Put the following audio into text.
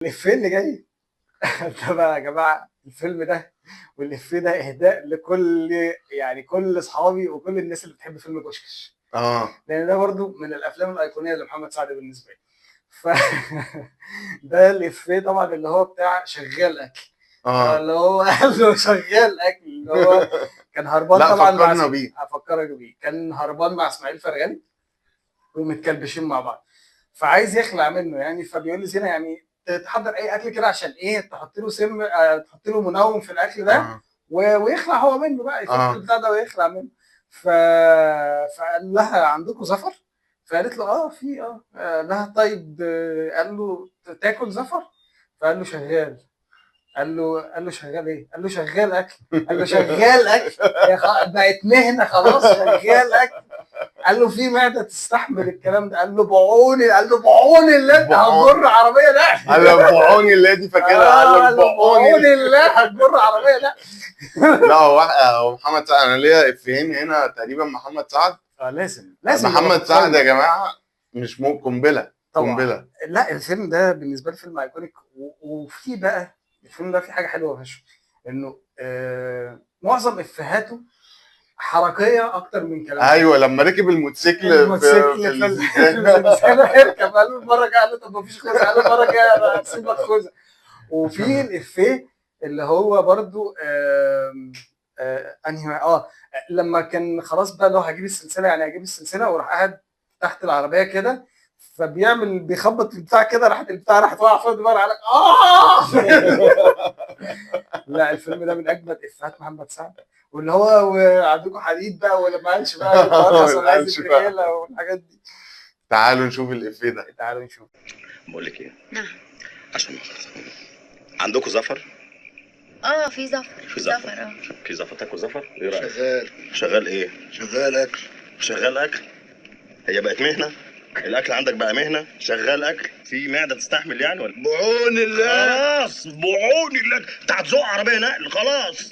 الإفيه اللي جاي ده بقى يا جماعة الفيلم ده والإفيه ده إهداء لكل يعني كل أصحابي وكل الناس اللي بتحب فيلم بوشكش. لأن ده برضو من الأفلام الأيقونية لمحمد سعد بالنسبة لي. ف ده الإفيه طبعا اللي هو بتاع شغال أكل. اللي هو قال له شغال أكل اللي هو كان هربان لا طبعا فكرنا بيه. أفكرك بيه. كان هربان مع إسماعيل فرغلي ومتكلبشين مع بعض، فعايز يخلع منه يعني. فبيقول لزينة يعني تحضر اي اكل كده عشان ايه تحط له سم، تحط له منوم في الاكل ده ويخلع هو منه بقى، يفك البتاع ده ويخلع منه. ف... فقال لها عندكم زفر؟ فقالت له في قال لها طيب قال له تاكل زفر؟ فقال له شغال. قال له شغال ايه؟ قال له شغال اكل. قال له شغال اكل بقت مهنه خلاص، شغال اكل. قال له في معده تستحمل الكلام ده؟ قال له بعوني. قال له بعوني اللي انت هتجر عربيه ده. قال له بعوني اللي دي فاكرها. قال له بعوني اللي هتجر عربيه ده. لا هو محمد سعد، انا ليا افيهين هنا تقريبا محمد سعد. لازم محمد سعد يا جماعه مش قنبله قنبله. لا الفيلم ده بالنسبه لي فيلم ايكونيك. وفي بقى الفيلم ده في حاجه حلوه فشخ، انه معظم افيهاته حركيه اكتر من كلام. ايوه لما ركب الموتوسيكل في الزنزانه اركب. قال له المره الجايه، قال له طب ما فيش خوذه. قال له المره الجايه انا هسيب لك خوذه. وفي الافيه اللي هو برضو انهي لما كان خلاص بقى اللي هو هجيب السلسله، يعني هجيب السلسله، وراح قاعد تحت العربيه كده، فبيعمل بيخبط البتاع كده، راحت البتاع راحت واقعه فوق دماغه على لا الفيلم ده من اجمد افيهات محمد سعد. واللي هو وعندكم حديد بقى ولا ما قالش بقى عايز الرجاله والحاجات دي. تعالوا نشوف الافيه ده. تعالوا نشوف. بقول لك ايه؟ نعم. عشان عندكم زفر؟ في زفر. في زفر. في زفر. تاكل زفر؟ ايه رايك؟ شغال. شغال ايه؟ شغال اكل. شغال اكل؟ هي بقت مهنه؟ الاكل عندك بقى مهنه؟ شغال اكل؟ في معده تستحمل يعني ولا؟ بعون الله. خلاص بعون الله. انت هتزق عربيه نقل خلاص.